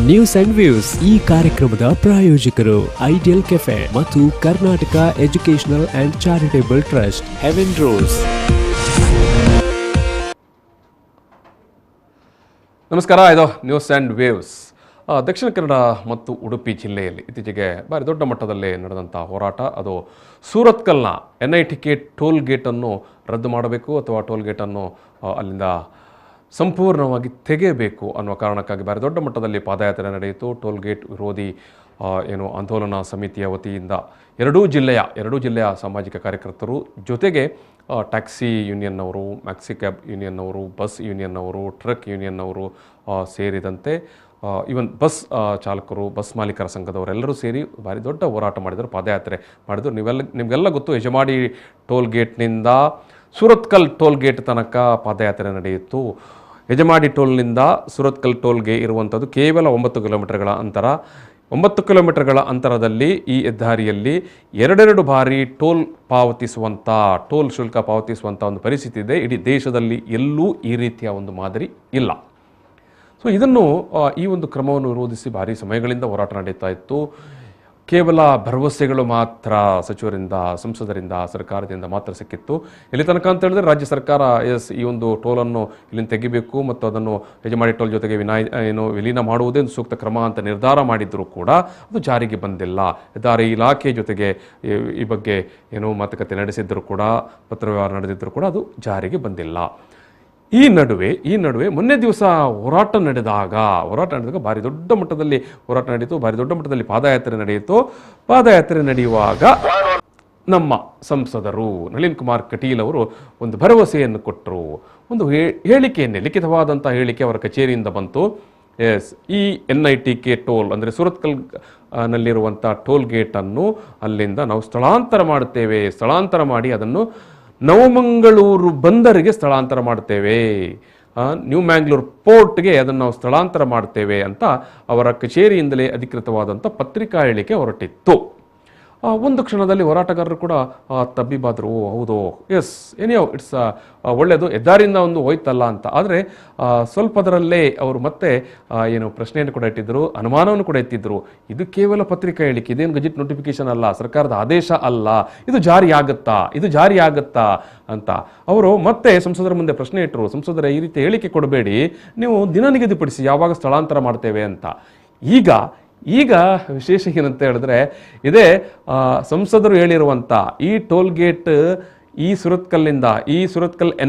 News and views ಈ ಕಾರ್ಯಕ್ರಮದ ಪ್ರಾಯೋಜಕರು ಐಡಿಯಲ್ ಕೆಫೆ ಮತ್ತು Karnataka Educational and Charitable Trust Heaven rose. ನಮಸ್ಕಾರ, ಇದು news and waves. Dakshina Kannada ಮತ್ತು ಉಡುಪಿ ಜಿಲ್ಲೆಯಲ್ಲಿ ಇತ್ತೀಚೆಗೆ ಭಾರಿ ದೊಡ್ಡ ಮಟ್ಟದಲ್ಲಿ ನಡೆದಂಥ ಹೋರಾಟ, ಅದು ಸೂರತ್ಕಲ್ನ NITK ಟೋಲ್ ಗೇಟನ್ನು ರದ್ದು ಮಾಡಬೇಕು ಅಥವಾ ಟೋಲ್ ಗೇಟನ್ನು ಅಲ್ಲಿಂದ ಸಂಪೂರ್ಣವಾಗಿ ತೆಗೆಯಬೇಕು ಅನ್ನುವ ಕಾರಣಕ್ಕಾಗಿ ಭಾರಿ ದೊಡ್ಡ ಮಟ್ಟದಲ್ಲಿ ಪಾದಯಾತ್ರೆ ನಡೆಯಿತು. ಟೋಲ್ ಗೇಟ್ ವಿರೋಧಿ ಆಂದೋಲನಾ ಸಮಿತಿಯ ವತಿಯಿಂದ ಎರಡೂ ಜಿಲ್ಲೆಯ ಸಾಮಾಜಿಕ ಕಾರ್ಯಕರ್ತರು ಜೊತೆಗೆ ಟ್ಯಾಕ್ಸಿ ಯೂನಿಯನ್ನವರು, ಮ್ಯಾಕ್ಸಿ ಕ್ಯಾಬ್ ಯೂನಿಯನ್ನವರು, ಬಸ್ ಯೂನಿಯನ್ನವರು, ಟ್ರಕ್ ಯೂನಿಯನ್ನವರು ಸೇರಿದಂತೆ ಈವನ್ ಬಸ್ ಚಾಲಕರು, ಬಸ್ ಮಾಲೀಕರ ಸಂಘದವರೆಲ್ಲರೂ ಸೇರಿ ಭಾರಿ ದೊಡ್ಡ ಹೋರಾಟ ಮಾಡಿದರು, ಪಾದಯಾತ್ರೆ ಮಾಡಿದರು. ನಿಮಗೆಲ್ಲ ಗೊತ್ತು, ಯಜಮಾಡಿ ಟೋಲ್ ಗೇಟ್ನಿಂದ ಸೂರತ್ಕಲ್ ಟೋಲ್ ಗೇಟ್ ತನಕ ಪಾದಯಾತ್ರೆ ನಡೆಯಿತು. ಯಜಮಾಡಿ ಟೋಲ್ನಿಂದ ಸೂರತ್ಕಲ್ ಟೋಲ್ಗೆ ಇರುವಂಥದ್ದು ಕೇವಲ 9 ಕಿಲೋಮೀಟರ್ಗಳ ಅಂತರ. 9 ಕಿಲೋಮೀಟರ್ಗಳ ಅಂತರದಲ್ಲಿ ಈ ಹೆದ್ದಾರಿಯಲ್ಲಿ ಎರಡೆರಡು ಬಾರಿ ಟೋಲ್ ಶುಲ್ಕ ಪಾವತಿಸುವಂಥ ಒಂದು ಪರಿಸ್ಥಿತಿ ಇದೆ. ಇಡೀ ದೇಶದಲ್ಲಿ ಎಲ್ಲೂ ಈ ರೀತಿಯ ಒಂದು ಮಾದರಿ ಇಲ್ಲ. ಸೊ ಇದನ್ನು ಈ ಒಂದು ಕ್ರಮವನ್ನು ವಿರೋಧಿಸಿ ಭಾರಿ ಸಮಯಗಳಿಂದ ಹೋರಾಟ ನಡೀತಾ ಇತ್ತು. ಕೇವಲ ಭರವಸೆಗಳು ಮಾತ್ರ ಸಚಿವರಿಂದ, ಸಂಸದರಿಂದ, ಸರ್ಕಾರದಿಂದ ಮಾತ್ರ ಸಿಕ್ಕಿತ್ತು. ಇಲ್ಲಿ ತನಕ ಅಂತ ಹೇಳಿದ್ರೆ ರಾಜ್ಯ ಸರ್ಕಾರ ಈ ಒಂದು ಟೋಲನ್ನು ಇಲ್ಲಿಂದ ತೆಗಿಬೇಕು ಮತ್ತು ಅದನ್ನು ಯಜಮಾಡಿ ಟೋಲ್ ಜೊತೆಗೆ ವಿಲೀನ ಮಾಡುವುದೇ ಒಂದು ಸೂಕ್ತ ಕ್ರಮ ಅಂತ ನಿರ್ಧಾರ ಮಾಡಿದರೂ ಕೂಡ ಅದು ಜಾರಿಗೆ ಬಂದಿಲ್ಲ. ಹೆದ್ದಾರಿ ಇಲಾಖೆ ಜೊತೆಗೆ ಈ ಬಗ್ಗೆ ಮಾತುಕತೆ ನಡೆಸಿದ್ದರೂ ಕೂಡ, ಪತ್ರವ್ಯವಹಾರ ನಡೆದಿದ್ದರೂ ಕೂಡ ಅದು ಜಾರಿಗೆ ಬಂದಿಲ್ಲ. ಈ ನಡುವೆ ಮೊನ್ನೆ ದಿವಸ ಹೋರಾಟ ನಡೆದಾಗ ಭಾರಿ ದೊಡ್ಡ ಮಟ್ಟದಲ್ಲಿ ಹೋರಾಟ ನಡೆಯಿತು, ಭಾರಿ ದೊಡ್ಡ ಮಟ್ಟದಲ್ಲಿ ಪಾದಯಾತ್ರೆ ನಡೆಯಿತು. ಪಾದಯಾತ್ರೆ ನಡೆಯುವಾಗ ನಮ್ಮ ಸಂಸದರು ನಳಿನ್ ಕುಮಾರ್ ಕಟೀಲ್ ಅವರು ಒಂದು ಭರವಸೆಯನ್ನು ಕೊಟ್ಟರು. ಒಂದು ಹೇಳಿಕೆಯನ್ನೇ, ಲಿಖಿತವಾದಂಥ ಹೇಳಿಕೆ ಅವರ ಕಚೇರಿಯಿಂದ ಬಂತು. ಈ NITK ಟೋಲ್ ಅಂದರೆ ಸೂರತ್ಕಲ್ ನಲ್ಲಿರುವಂಥ ಟೋಲ್ ಗೇಟನ್ನು ಅಲ್ಲಿಂದ ನಾವು ಸ್ಥಳಾಂತರ ಮಾಡಿ ಅದನ್ನು ನವಮಂಗಳೂರು ಬಂದರಿಗೆ ಸ್ಥಳಾಂತರ ಮಾಡ್ತೇವೆ, ನ್ಯೂ ಮ್ಯಾಂಗ್ಳೂರ್ ಪೋರ್ಟ್ಗೆ ಅದನ್ನು ನಾವು ಸ್ಥಳಾಂತರ ಮಾಡ್ತೇವೆ ಅಂತ ಅವರ ಕಚೇರಿಯಿಂದಲೇ ಅಧಿಕೃತವಾದಂಥ ಪತ್ರಿಕಾ ಹೇಳಿಕೆ ಹೊರಟಿತ್ತು. ಒಂದು ಕ್ಷಣದಲ್ಲಿ ಹೋರಾಟಗಾರರು ಕೂಡ ತಬ್ಬಿಬಾದರು. ಹೌದು, ಇಟ್ಸ್ ಒಳ್ಳೆಯದು, ಹೆದ್ದಾರಿಯಿಂದ ಒಂದು ಹೋಯ್ತಲ್ಲ ಅಂತ. ಆದರೆ ಸ್ವಲ್ಪದರಲ್ಲೇ ಅವರು ಮತ್ತೆ ಪ್ರಶ್ನೆಯನ್ನು ಕೂಡ ಇಟ್ಟಿದ್ದರು, ಅನುಮಾನವನ್ನು ಕೂಡ ಎತ್ತಿದ್ರು. ಇದು ಕೇವಲ ಪತ್ರಿಕಾ ಹೇಳಿಕೆ, ಇದೇನು ಗೆಜೆಟ್ ನೋಟಿಫಿಕೇಶನ್ ಅಲ್ಲ, ಸರ್ಕಾರದ ಆದೇಶ ಅಲ್ಲ, ಇದು ಜಾರಿ ಆಗುತ್ತಾ ಅಂತ ಅವರು ಮತ್ತೆ ಸಂಸದರ ಮುಂದೆ ಪ್ರಶ್ನೆ ಇಟ್ಟರು. ಸಂಸದರ ಈ ರೀತಿ ಹೇಳಿಕೆ ಕೊಡಬೇಡಿ, ನೀವು ದಿನ ನಿಗದಿಪಡಿಸಿ ಯಾವಾಗ ಸ್ಥಳಾಂತರ ಮಾಡ್ತೇವೆ ಅಂತ. ಈಗ ವಿಶೇಷ ಏನಂತ ಹೇಳಿದ್ರೆ, ಇದೇ ಸಂಸದರು ಹೇಳಿರುವಂಥ ಈ ಟೋಲ್ ಗೇಟ್ ಈ ಸೂರತ್ಕಲ್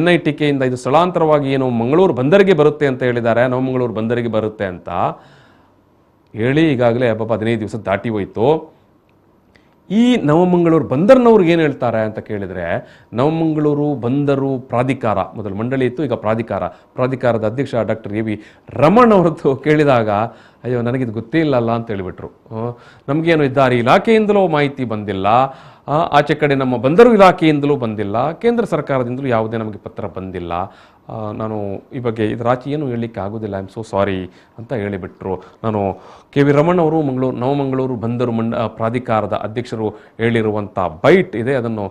NITK ಇಂದ ಇದು ಸ್ಥಳಾಂತರವಾಗಿ ಮಂಗಳೂರು ಬಂದರಿಗೆ ಬರುತ್ತೆ ಅಂತ ಹೇಳಿದ್ದಾರೆ, ನವಮಂಗಳೂರು ಬಂದರಿಗೆ ಬರುತ್ತೆ ಅಂತ ಹೇಳಿ ಈಗಾಗಲೇ 15 ದಿವಸ ದಾಟಿ ಹೋಯಿತು. ಈ ನವಮಂಗಳೂರು ಬಂದರ್ನವ್ರಿಗೆ ಏನು ಹೇಳ್ತಾರೆ ಅಂತ ಕೇಳಿದರೆ, ನವಮಂಗಳೂರು ಬಂದರು ಪ್ರಾಧಿಕಾರ, ಮೊದಲು ಮಂಡಳಿ ಇತ್ತು, ಈಗ ಪ್ರಾಧಿಕಾರದ ಅಧ್ಯಕ್ಷ ಡಾಕ್ಟರ್ AV ರಮಣ್ ಅವರದ್ದು ಕೇಳಿದಾಗ, ಅಯ್ಯೋ ನನಗಿದು ಗೊತ್ತೇ ಇಲ್ಲಲ್ಲ ಅಂತ ಹೇಳಿಬಿಟ್ರು. ನಮಗೇನು ಹೆದ್ದಾರಿ ಇಲಾಖೆಯಿಂದಲೂ ಮಾಹಿತಿ ಬಂದಿಲ್ಲ, ಆಚೆ ಕಡೆ ನಮ್ಮ ಬಂದರು ಇಲಾಖೆಯಿಂದಲೂ ಬಂದಿಲ್ಲ, ಕೇಂದ್ರ ಸರ್ಕಾರದಿಂದಲೂ ಯಾವುದೇ ನಮಗೆ ಪತ್ರ ಬಂದಿಲ್ಲ, ನಾನು ಈ ಬಗ್ಗೆ ಇದರ ಆಚೆ ಏನು ಹೇಳಲಿಕ್ಕೆ ಆಗೋದಿಲ್ಲ, ಐ ಆಮ್ ಸೋ ಸಾರಿ ಅಂತ ಹೇಳಿಬಿಟ್ರು. ನಾನು KV ರಮಣ್ ಅವರು ನವಮಂಗಳೂರು ಬಂದರು ಪ್ರಾಧಿಕಾರದ ಅಧ್ಯಕ್ಷರು ಹೇಳಿರುವಂಥ ಬೈಟ್ ಇದೆ, ಅದನ್ನು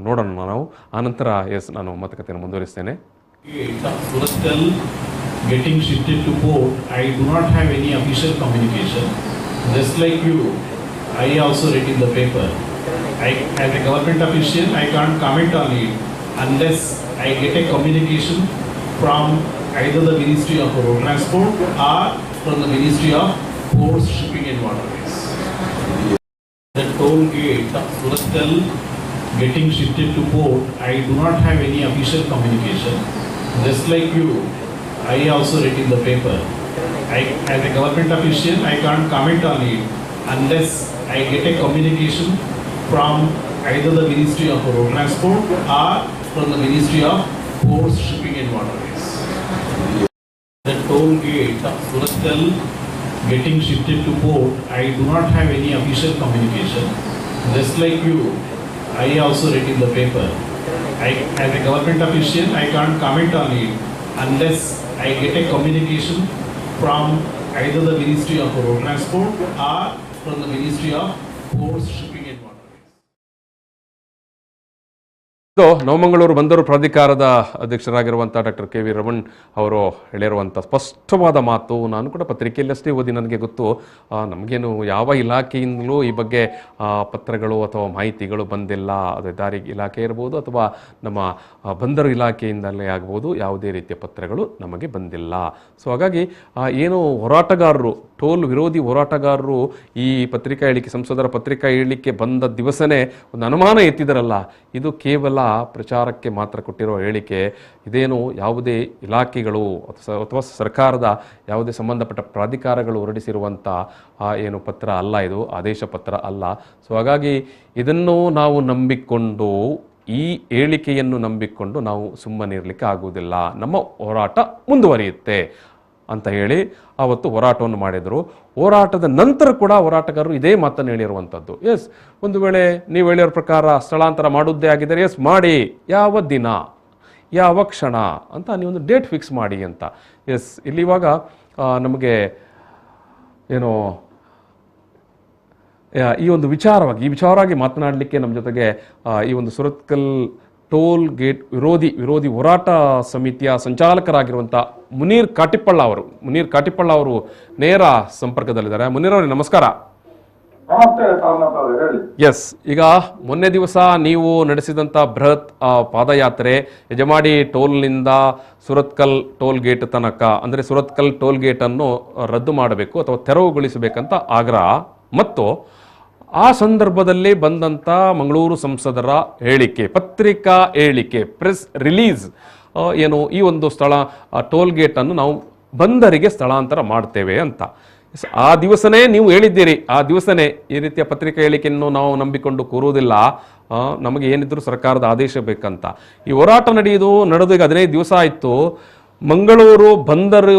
ನೋಡೋಣ ನಾವು. ಆನಂತರ ನಾನು ಮಾತುಕತೆಯನ್ನು ಮುಂದುವರಿಸ್ತೇನೆ. Getting shifted to port, I do not have any official communication. Just like you, I also read in the paper. As a government official, I can't comment on it unless I get a communication from either the Ministry of Road Transport or from the Ministry of Ports, Shipping and Waterways. The toll gate of Surathkal getting shifted to port, I do not have any official communication. Just like you, I also read in the paper. As a government official, I can't comment on it unless I get a communication from either the Ministry of Road Transport or from the Ministry of Ports, Shipping and Waterways. The toll gate of Surathkal getting shifted to port, I do not have any official communication. Just like you, I also read in the paper. As a government official, I can't comment on it unless I get a communication from either the Ministry of Road Transport or from the Ministry of Ports, Shipping Navamangaluru ಬಂದರು ಪ್ರಾಧಿಕಾರದ ಅಧ್ಯಕ್ಷರಾಗಿರುವಂಥ doctor K V Raman ಅವರು ಹೇಳಿರುವಂಥ ಸ್ಪಷ್ಟವಾದ ಮಾತು ನಾನು ಕೂಡ ಪತ್ರಿಕೆಯಲ್ಲಷ್ಟೇ ಓದಿ ನನಗೆ ಗೊತ್ತು. ನಮಗೇನು ಯಾವ ಇಲಾಖೆಯಿಂದಲೂ ಈ ಬಗ್ಗೆ ಪತ್ರಗಳು ಅಥವಾ ಮಾಹಿತಿಗಳು ಬಂದಿಲ್ಲ. ಅದು ದಾರಿ ಇಲಾಖೆ ಇರ್ಬೋದು ಅಥವಾ ನಮ್ಮ ಬಂದರು ಇಲಾಖೆಯಿಂದಲೇ ಆಗ್ಬೋದು, ಯಾವುದೇ ರೀತಿಯ ಪತ್ರಗಳು ನಮಗೆ ಬಂದಿಲ್ಲ. ಸೊ ಹಾಗಾಗಿ ಏನು ಹೋರಾಟಗಾರರು, ಟೋಲ್ ವಿರೋಧಿ ಹೋರಾಟಗಾರರು ಈ ಪತ್ರಿಕಾ ಹೇಳಿಕೆ, ಸಂಸದರ ಪತ್ರಿಕಾ ಹೇಳಿಕೆ ಬಂದ ದಿವಸನೇ ಒಂದು ಅನುಮಾನ ಎತ್ತಿದರಲ್ಲ, ಇದು ಕೇವಲ ಪ್ರಚಾರಕ್ಕೆ ಮಾತ್ರ ಕೊಟ್ಟಿರೋ ಹೇಳಿಕೆ. ಇದೇನು ಯಾವುದೇ ಇಲಾಖೆಗಳು ಅಥವಾ ಸರ್ಕಾರದ ಯಾವುದೇ ಸಂಬಂಧಪಟ್ಟ ಪ್ರಾಧಿಕಾರಗಳು ಹೊರಡಿಸಿರುವಂಥ ಏನು ಪತ್ರ ಅಲ್ಲ, ಇದು ಆದೇಶ ಪತ್ರ ಅಲ್ಲ. ಸೊ ಹಾಗಾಗಿ ಇದನ್ನು ನಾವು ನಂಬಿಕೊಂಡು, ಈ ಹೇಳಿಕೆಯನ್ನು ನಂಬಿಕೊಂಡು ನಾವು ಸುಮ್ಮನಿರಲಿಕ್ಕೆ ಆಗುವುದಿಲ್ಲ. ನಮ್ಮ ಹೋರಾಟ ಮುಂದುವರಿಯುತ್ತೆ ಅಂತ ಹೇಳಿ ಆವತ್ತು ಹೋರಾಟವನ್ನು ಮಾಡಿದರು. ಹೋರಾಟದ ನಂತರ ಕೂಡ ಹೋರಾಟಗಾರರು ಇದೇ ಮಾತನ್ನು ಹೇಳಿರುವಂಥದ್ದು. ಎಸ್, ಒಂದು ವೇಳೆ ನೀವು ಹೇಳಿರೋ ಪ್ರಕಾರ ಸ್ಥಳಾಂತರ ಮಾಡುವುದೇ ಆಗಿದ್ದರೆ ಎಸ್ ಮಾಡಿ, ಯಾವ ದಿನ ಯಾವ ಕ್ಷಣ ಅಂತ ನೀವೊಂದು ಡೇಟ್ ಫಿಕ್ಸ್ ಮಾಡಿ ಅಂತ. ಎಸ್, ಇಲ್ಲಿ ಇವಾಗ ನಮಗೆ ಏನು ಈ ಒಂದು ವಿಚಾರವಾಗಿ ಮಾತನಾಡಲಿಕ್ಕೆ ನಮ್ಮ ಜೊತೆಗೆ ಈ ಒಂದು ಸುರತ್ಕಲ್ ಟೋಲ್ ಗೇಟ್ ವಿರೋಧಿ ಹೋರಾಟ ಸಮಿತಿಯ ಸಂಚಾಲಕರಾಗಿರುವಂಥ ಮುನೀರ್ ಕಾಟಿಪ್ಪಳ್ಳ ಅವರು ನೇರ ಸಂಪರ್ಕದಲ್ಲಿದ್ದಾರೆ. ಮುನೀರ್ ಅವರೇ ನಮಸ್ಕಾರ. ಎಸ್, ಈಗ ಮೊನ್ನೆ ದಿವಸ ನೀವು ನಡೆಸಿದಂಥ ಬೃಹತ್ ಪಾದಯಾತ್ರೆ ಯಜಮಾಡಿ ಟೋಲ್ನಿಂದ ಸುರತ್ಕಲ್ ಟೋಲ್ ಗೇಟ್ ತನಕ, ಅಂದರೆ ಸುರತ್ಕಲ್ ಟೋಲ್ ಗೇಟ್ ಅನ್ನು ರದ್ದು ಮಾಡಬೇಕು ಅಥವಾ ತೆರವುಗೊಳಿಸಬೇಕಂತ ಆಗ್ರಹ, ಮತ್ತು ಆ ಸಂದರ್ಭದಲ್ಲಿ ಬಂದಂಥ ಮಂಗಳೂರು ಸಂಸದರ ಹೇಳಿಕೆ, ಪತ್ರಿಕಾ ಹೇಳಿಕೆ, ಪ್ರೆಸ್ ರಿಲೀಸ್ ಏನು, ಈ ಒಂದು ಟೋಲ್ ಗೇಟನ್ನು ನಾವು ಬಂದರಿಗೆ ಸ್ಥಳಾಂತರ ಮಾಡ್ತೇವೆ ಅಂತ ಆ ದಿವಸನೇ ನೀವು ಹೇಳಿದ್ದೀರಿ. ಆ ದಿವಸನೇ ಈ ರೀತಿಯ ಪತ್ರಿಕಾ ಹೇಳಿಕೆಯನ್ನು ನಾವು ನಂಬಿಕೊಂಡು ಕೂರುವುದಿಲ್ಲ, ನಮಗೆ ಏನಿದ್ರು ಸರ್ಕಾರದ ಆದೇಶ ಬೇಕಂತ. ಈ ಹೋರಾಟ ನಡೆದು ಈಗ 15 ದಿವಸ ಆಯಿತು. ಮಂಗಳೂರು ಬಂದರು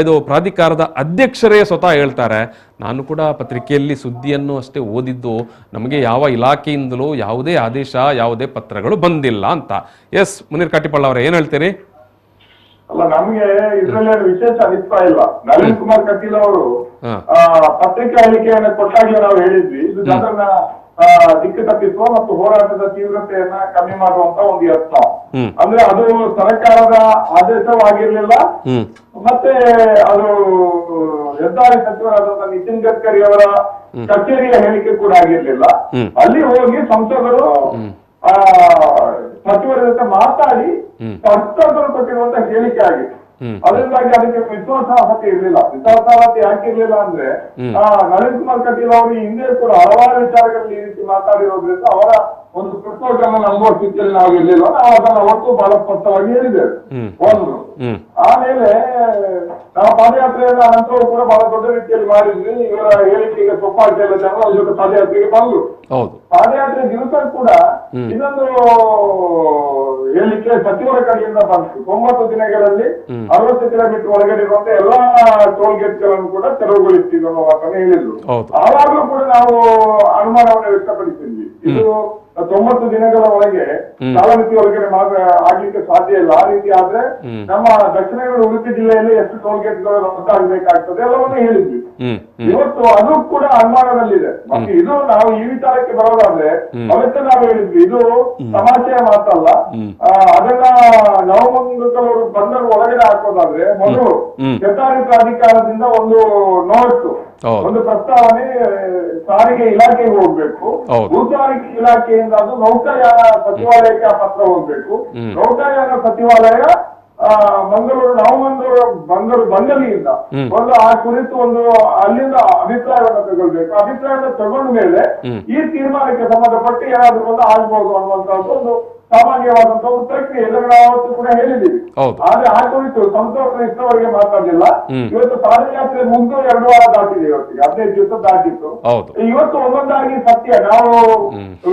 ಇದು ಪ್ರಾಧಿಕಾರದ ಅಧ್ಯಕ್ಷರೇ ಸ್ವತಃ ಹೇಳ್ತಾರೆ, ನಾನು ಕೂಡ ಪತ್ರಿಕೆಯಲ್ಲಿ ಸುದ್ದಿಯನ್ನು ಅಷ್ಟೇ ಓದಿದ್ದು, ನಮಗೆ ಯಾವ ಇಲಾಖೆಯಿಂದಲೂ ಯಾವುದೇ ಆದೇಶ, ಯಾವುದೇ ಪತ್ರಗಳು ಬಂದಿಲ್ಲ ಅಂತ. ಎಸ್, ಮುನೀರ್ ಕಾಟಿಪ್ಪಳ್ಳ ಅವರೇ ಏನು ಹೇಳ್ತೀರಿ? ಅಲ್ಲ, ನಮ್ಗೆ ಇದ್ರಲ್ಲಿ ವಿಶೇಷ ಅಭಿಪ್ರಾಯ ಇಲ್ಲ. ನಳಿನ್ ಕುಮಾರ್ ಕಟೀಲ್ ಅವರು ಪತ್ರಿಕಾ ಹೇಳಿಕೆಯನ್ನು ಕೊಟ್ಟಾಗಲೇ ನಾವು ಹೇಳಿದ್ವಿ, ಇದು ಜನರನ್ನ ದಿಕ್ಕು ತಪ್ಪಿಸುವ ಮತ್ತು ಹೋರಾಟದ ತೀವ್ರತೆಯನ್ನ ಕಮ್ಮಿ ಮಾಡುವಂತ ಒಂದು ಯತ್ನ. ಅಂದ್ರೆ ಅದು ಸರ್ಕಾರದ ಆದೇಶವಾಗಿರ್ಲಿಲ್ಲ, ಮತ್ತೆ ಅದು ಹೆದ್ದಾರಿ ಸಚಿವರಾದಂತಹ ನಿತಿನ್ ಗಡ್ಕರಿ ಅವರ ಕಚೇರಿಯ ಹೇಳಿಕೆ ಕೂಡ ಆಗಿರ್ಲಿಲ್ಲ. ಅಲ್ಲಿ ಹೋಗಿ ಸಂಸದರು ಸಚಿವರ ಜೊತೆ ಮಾತಾಡಿ ಸಂಸದರು ಕೊಟ್ಟಿರುವಂತ ಹೇಳಿಕೆ ಆಗಿತ್ತು. ಅದರಿಂದಾಗಿ ಅದಕ್ಕೆ ವಿಶ್ವಾಸಾರ್ಹತೆ ಇರಲಿಲ್ಲ. ವಿಶ್ವಾಸಾರ್ಹತೆ ಯಾಕಿರ್ಲಿಲ್ಲ ಅಂದ್ರೆ ನಳಿನ್ ಕುಮಾರ್ ಕಟೀಲ್ ಅವರು ಹಿಂದೆ ಕೂಡ ಹಲವಾರು ವಿಚಾರಗಳಲ್ಲಿ ಈ ರೀತಿ ಮಾತಾಡಿರೋದ್ರಿಂದ ಅವರ ಒಂದು ಪ್ರಶ್ನೋತ್ತರವನ್ನು ನಂಬುವ ಸ್ಥಿತಿಯಲ್ಲಿ ನಾವು ಇರ್ಲಿಲ್ಲ. ನಾವು ಅದನ್ನ ಒಟ್ಟು ಬಹಳ ಸ್ಪಷ್ಟವಾಗಿ ಹೇಳಿದ್ದೇವೆ. ಒಂದು, ಆಮೇಲೆ ನಾವು ಪಾದಯಾತ್ರೆಯನ್ನು ಅನಂತವರು ಕೂಡ ಬಹಳ ದೊಡ್ಡ ರೀತಿಯಲ್ಲಿ ಮಾಡಿದ್ವಿ. ಇವರ ಹೇಳಿಕೆಗೆ ಸೊಪ್ಪಾಗ್ತಿಲ್ಲ, ಜನ ಅವ್ರ ಜೊತೆ ಪಾದಯಾತ್ರೆಗೆ ಬಂದ್ರು. ಪಾದಯಾತ್ರೆ ದಿವಸ ಕೂಡ ಇನ್ನೊಂದು ಹೇಳಿಕೆ ಸಚಿವರ ಕಡೆಯಿಂದ ಬಂತು. 9 ದಿನಗಳಲ್ಲಿ 60 ಕಿಲೋಮೀಟರ್ ಒಳಗಡೆ ಇರುವಂತ ಎಲ್ಲಾ ಟೋಲ್ ಗೇಟ್ ಗಳನ್ನು ಕೂಡ ತೆರವುಗೊಳಿಸ್ತೀವಿ ಅನ್ನೋ ಮಾತನ್ನು ಹೇಳಿದ್ರು. ಆವಾಗಲೂ ಕೂಡ ನಾವು ಅನುಮಾನವನ್ನು ವ್ಯಕ್ತಪಡಿಸಿದ್ವಿ, ಇದು 90 ದಿನಗಳ ಒಳಗೆ ಕಾಲಮಿತಿ ಒಳಗಡೆ ಆಗ್ಲಿಕ್ಕೆ ಸಾಧ್ಯ ಇಲ್ಲ. ಆ ರೀತಿ ಆದ್ರೆ ನಮ್ಮ ದಕ್ಷಿಣ ಉಡುಪಿ ಜಿಲ್ಲೆಯಲ್ಲಿ ಎಷ್ಟು ಟೋಲ್ ಗೇಟ್ ಗಳು ರದ್ದಾಗಬೇಕಾಗ್ತದೆ ಎಲ್ಲವನ್ನೂ ಹೇಳಿದ್ವಿ. ಇವತ್ತು ಅದು ಕೂಡ ಅನುಮಾನದಲ್ಲಿದೆ. ಮತ್ತೆ ಇದು ನಾವು ಈ ವಿಚಾರಕ್ಕೆ ಬರೋದಾದ್ರೆ ಅವತ್ತೇ ನಾವು ಹೇಳಿದ್ವಿ, ಇದು ತಮಾಷೆಯ ಮಾತಲ್ಲ. ಅದನ್ನ ನವಮಂಗಳೂರು ಬಂದರು ಒಳಗಡೆ ಹಾಕೋದಾದ್ರೆ ಮೊದಲು ಹೆದ್ದಾರಿ ಪ್ರಾಧಿಕಾರದಿಂದ ಒಂದು ನೋಟ್, ಒಂದು ಪ್ರಸ್ತಾವನೆ ಸಾರಿಗೆ ಇಲಾಖೆಗೆ ಹೋಗ್ಬೇಕು. ಭೂಸಾರಿಗೆ ಇಲಾಖೆಯಿಂದ ಅದು ನೌಕಾಯಾನ ಸಚಿವಾಲಯಕ್ಕೆ ಆ ಪತ್ರ ಹೋಗ್ಬೇಕು. ನೌಕಾಯಾನ ಸಚಿವಾಲಯ ಬಂದರು ಬಂದಲಿಯಿಂದ ಒಂದು ಆ ಕುರಿತು ಒಂದು ಅಲ್ಲಿಂದ ಅಭಿಪ್ರಾಯವನ್ನು ತಗೊಳ್ಬೇಕು. ಅಭಿಪ್ರಾಯವನ್ನು ತಗೊಂಡ ಮೇಲೆ ಈ ತೀರ್ಮಾನಕ್ಕೆ ಸಂಬಂಧಪಟ್ಟು ಏನಾದ್ರೂ ಒಂದು ಆಗ್ಬಹುದು ಅನ್ನುವಂತದ್ದು ಒಂದು ಸಾಮಾನ್ಯವಾದಂತಹ ಒಂದು ಪ್ರಕ್ರಿಯೆ. ಇದನ್ನು ನಾವು ಅವತ್ತು ಕೂಡ ಹೇಳಿದ್ದೀವಿ. ಆದ್ರೆ ಆ ಕುರಿತು ಸಂತೋಷ ಇಷ್ಟವರೆಗೆ ಮಾತಾಡಲಿಲ್ಲ. ಇವತ್ತು ಪಾದಯಾತ್ರೆ ಮುಗಿದು 2 ವಾರ ದಾಟಿದೆ, ಇವತ್ತಿಗೆ 15 ದಿವಸ ದಾಟಿತ್ತು. ಇವತ್ತು ಒಂದೊಂದಾಗಿ ಸತ್ಯ ನಾವು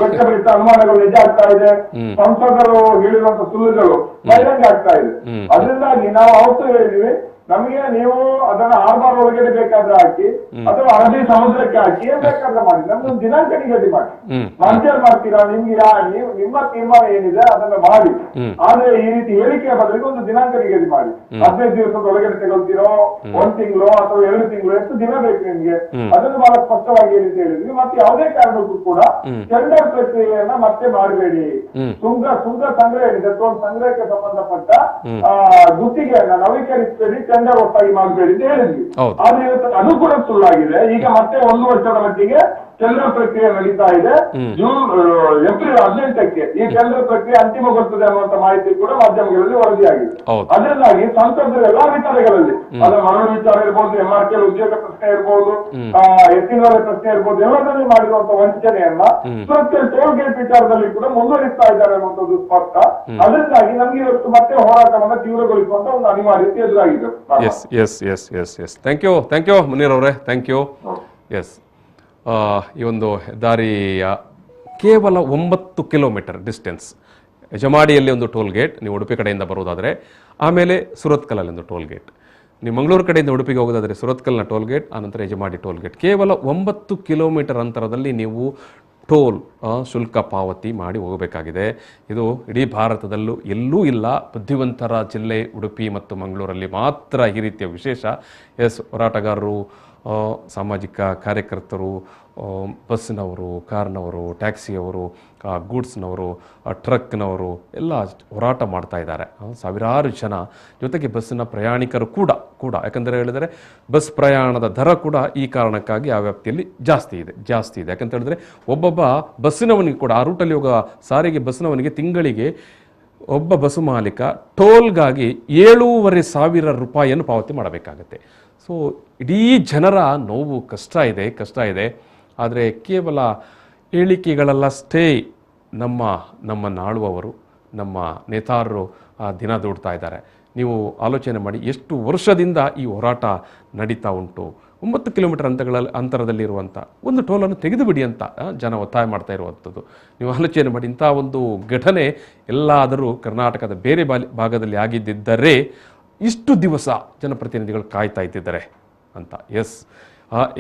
ವ್ಯಕ್ತಪಡಿಸಿದ ಅನುಮಾನಗಳು ನಿಜ ಆಗ್ತಾ ಇದೆ, ಸಂಸದರು ಹೇಳಿರುವಂತ ಸುಳ್ಳುಗಳು ಬಹಿರಂಗ ಆಗ್ತಾ ಇದೆ. ಅದರಿಂದಾಗಿ ನಾವು ಅವತ್ತು ಹೇಳಿದ್ವಿ, ನಮಗೆ ನೀವು ಅದನ್ನ ಹಾರ್ಬರ್ ಒಳಗಡೆ ಬೇಕಾದ್ರೆ ಹಾಕಿ ಅಥವಾ ಅರಬ್ಬಿ ಸಮುದ್ರಕ್ಕೆ ಹಾಕಿ ಏನ್ ಬೇಕಾದ್ರೆ ಮಾಡಿ, ನಮ್ದೊಂದು ದಿನಾಂಕ ನಿಗದಿ ಮಾಡಿ. ಮರ್ಜರ್ ಮಾಡ್ತೀರಾ, ನಿಮ್ಗೆ ನೀವು ನಿಮ್ಮ ತೀರ್ಮಾನ ಏನಿದೆ ಅದನ್ನ ಮಾಡಿ. ಆದ್ರೆ ಈ ರೀತಿ ಹೇಳಿಕೆಯ ಬದಲಿಗೆ ಒಂದು ದಿನಾಂಕ ನಿಗದಿ ಮಾಡಿ. 15 ದಿವಸದ ಒಳಗಡೆ ತಗೊಳ್ತೀರೋ, 1 ತಿಂಗಳು ಅಥವಾ 2 ತಿಂಗಳು, ಎಷ್ಟು ದಿನ ಬೇಕು ನಿಮ್ಗೆ, ಅದನ್ನು ಬಹಳ ಸ್ಪಷ್ಟವಾಗಿ ಏನಿದೆ ಹೇಳಿದ್ವಿ. ಮತ್ತೆ ಯಾವುದೇ ಕಾರಣಕ್ಕೂ ಕೂಡ ಟೆಂಡರ್ ಪ್ರಕ್ರಿಯೆಯನ್ನ ಮತ್ತೆ ಮಾಡಬೇಡಿ. ಸುಂಕ ಸಂಗ್ರಹ ಏನಿದೆ, ಟೋಲ್ ಸಂಗ್ರಹಕ್ಕೆ ಸಂಬಂಧಪಟ್ಟ ಗುತ್ತಿಗೆಯನ್ನ ನವೀಕರಿಸಬೇಡಿ, ಟೆಂಡರ್ ಒಟ್ಟಾಗಿ ಮಾಡಬೇಡಿ ಅಂತ ಹೇಳಿದ್ವಿ. ಆದ್ರೆ ಇವತ್ತು ಅದು ಕೂಡ ಸುಳ್ಳಾಗಿದೆ. ಈಗ ಮತ್ತೆ 1 ವರ್ಷದ ಮಟ್ಟಿಗೆ ಟೆಂಡರ್ ಪ್ರಕ್ರಿಯೆ ನಡೀತಾ ಇದೆ. ಏಪ್ರಿಲ್ 18ಕ್ಕೆ ಈ ಟೆಂಡರ್ ಪ್ರಕ್ರಿಯೆ ಅಂತಿಮಗೊಳ್ಳುತ್ತದೆ ಅನ್ನುವಂತ ಮಾಹಿತಿ ಕೂಡ ಮಾಧ್ಯಮಗಳಲ್ಲಿ ವರದಿಯಾಗಿದೆ. ಅದರಿಂದಾಗಿ ಸಂಸದರ ಎಲ್ಲಾ ವಿಚಾರಗಳಲ್ಲಿ, ಅದರ ಮರಳು ವಿಚಾರ ಇರ್ಬೋದು, MRK ಉದ್ಯೋಗ ಪ್ರಶ್ನೆ ಇರ್ಬೋದು, ಎತ್ತಿನವರ ಪ್ರಶ್ನೆ ಇರ್ಬೋದು, ಎಲ್ಲದರಲ್ಲಿ ಮಾಡಿರುವಂತಹ ವಂಚನೆಯನ್ನ ಸುರಕ್ಷೆ ಟೋಲ್ ಗೇಟ್ ವಿಚಾರದಲ್ಲಿ ಕೂಡ ಮುಂದುವರಿಸ್ತಾ ಇದ್ದಾರೆ ಅನ್ನುವಂಥದ್ದು ಸ್ಪಷ್ಟ. ಅದರಿಂದಾಗಿ ನಮ್ಗೆ ಇವತ್ತು ಮತ್ತೆ ಹೋರಾಟವನ್ನ ತೀವ್ರಗೊಳಿಸುವಂತ ಒಂದು ಅನಿವಾರ್ಯತೆ ಎದುರಾಗಿದೆ. ಥ್ಯಾಂಕ್ ಯು ಮುನೀರ್ ಅವರೇ, ಥ್ಯಾಂಕ್ ಯು. ಎಸ್, ಈ ಒಂದು ಹೆದ್ದಾರಿಯ ಕೇವಲ 9 ಕಿಲೋಮೀಟರ್ ಡಿಸ್ಟೆನ್ಸ್, ಯಜಮಾಡಿಯಲ್ಲಿ ಒಂದು ಟೋಲ್ ಗೇಟ್, ನೀವು ಉಡುಪಿ ಕಡೆಯಿಂದ ಬರೋದಾದರೆ, ಆಮೇಲೆ ಸುರತ್ಕಲಲ್ಲಿ ಒಂದು ಟೋಲ್ ಗೇಟ್, ನೀವು ಮಂಗಳೂರು ಕಡೆಯಿಂದ ಉಡುಪಿಗೆ ಹೋಗೋದಾದರೆ ಸುರತ್ಕಲ್ನ ಟೋಲ್ ಗೇಟ್, ಆನಂತರ ಯಜಮಾಡಿ ಟೋಲ್ ಗೇಟ್, ಕೇವಲ 9 ಕಿಲೋಮೀಟರ್ ಅಂತರದಲ್ಲಿ ನೀವು ಟೋಲ್ ಶುಲ್ಕ ಪಾವತಿ ಮಾಡಿ ಹೋಗಬೇಕಾಗಿದೆ. ಇದು ಇಡೀ ಭಾರತದಲ್ಲೂ ಎಲ್ಲೂ ಇಲ್ಲ, ಬುದ್ಧಿವಂತರ ಜಿಲ್ಲೆ ಉಡುಪಿ ಮತ್ತು ಮಂಗಳೂರಲ್ಲಿ ಮಾತ್ರ ಈ ರೀತಿಯ ವಿಶೇಷ. ಎಸ್, ಹೋರಾಟಗಾರರು, ಸಾಮಾಜಿಕ ಕಾರ್ಯಕರ್ತರು, ಬಸ್ಸಿನವರು, ಕಾರ್ನವರು, ಟ್ಯಾಕ್ಸಿಯವರು, ಗೂಡ್ಸ್ನವರು, ಟ್ರಕ್ನವರು ಎಲ್ಲ ಹೋರಾಟ ಮಾಡ್ತಾ ಇದ್ದಾರೆ. ಸಾವಿರಾರು ಜನ, ಜೊತೆಗೆ ಬಸ್ಸಿನ ಪ್ರಯಾಣಿಕರು ಕೂಡ ಯಾಕಂದರೆ ಹೇಳಿದರೆ ಬಸ್ ಪ್ರಯಾಣದ ದರ ಕೂಡ ಈ ಕಾರಣಕ್ಕಾಗಿ ಆ ವ್ಯಾಪ್ತಿಯಲ್ಲಿ ಜಾಸ್ತಿ ಇದೆ. ಯಾಕಂತ ಹೇಳಿದ್ರೆ ಒಬ್ಬೊಬ್ಬ ಬಸ್ಸಿನವನಿಗೆ ಕೂಡ, ಆ ರೂಟಲ್ಲಿ ಹೋಗೋ ಸಾರಿಗೆ ಬಸ್ಸಿನವನಿಗೆ ತಿಂಗಳಿಗೆ ಒಬ್ಬ ಬಸ್ಸು ಮಾಲೀಕ ಟೋಲ್ಗಾಗಿ 7,500 ರೂಪಾಯಿಯನ್ನು ಪಾವತಿ ಮಾಡಬೇಕಾಗತ್ತೆ. ಸೊ ಇಡೀ ಜನರ ನೋವು, ಕಷ್ಟ ಇದೆ. ಆದರೆ ಕೇವಲ ಹೇಳಿಕೆಗಳಲ್ಲಷ್ಟೇ ನಮ್ಮನ್ನು ಆಳುವವರು, ನಮ್ಮ ನೇತಾರರು ದಿನ ದೂಡ್ತಾ ಇದ್ದಾರೆ. ನೀವು ಆಲೋಚನೆ ಮಾಡಿ, ಎಷ್ಟು ವರ್ಷದಿಂದ ಈ ಹೋರಾಟ ನಡೀತಾ ಉಂಟು. 9 ಕಿಲೋಮೀಟರ್ ಅಂತರದಲ್ಲಿರುವಂಥ ಒಂದು ಟೋಲನ್ನು ತೆಗೆದುಬಿಡಿ ಅಂತ ಜನ ಒತ್ತಾಯ ಮಾಡ್ತಾ ಇರುವಂಥದ್ದು. ನೀವು ಆಲೋಚನೆ ಮಾಡಿ, ಇಂಥ ಒಂದು ಘಟನೆ ಎಲ್ಲಾದರೂ ಕರ್ನಾಟಕದ ಬೇರೆ ಭಾಗದಲ್ಲಿ ಆಗಿದ್ದರೆ ಇಷ್ಟು ದಿವಸ ಜನಪ್ರತಿನಿಧಿಗಳು ಕಾಯ್ತಾ ಇದ್ದಿದ್ದಾರೆ ಅಂತ. ಎಸ್,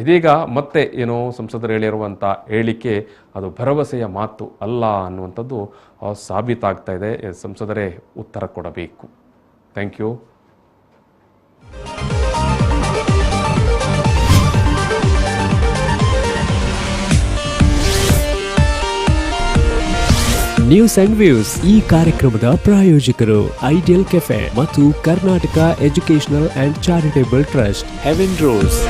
ಇದೀಗ ಮತ್ತೆ ಏನೋ ಸಂಸದರು ಹೇಳಿರುವಂಥ ಹೇಳಿಕೆ ಅದು ಭರವಸೆಯ ಮಾತು ಅಲ್ಲ ಅನ್ನುವಂಥದ್ದು ಸಾಬೀತಾಗ್ತಾ ಇದೆ. ಸಂಸದರೇ ಉತ್ತರ ಕೊಡಬೇಕು. Thank you. News and views ಈ ಕಾರ್ಯಕ್ರಮದ ಪ್ರಾಯೋಜಕರು ಐಡಿಯಲ್ ಕೆಫೆ ಮತ್ತು Karnataka Educational and Charitable Trust, Heaven rose.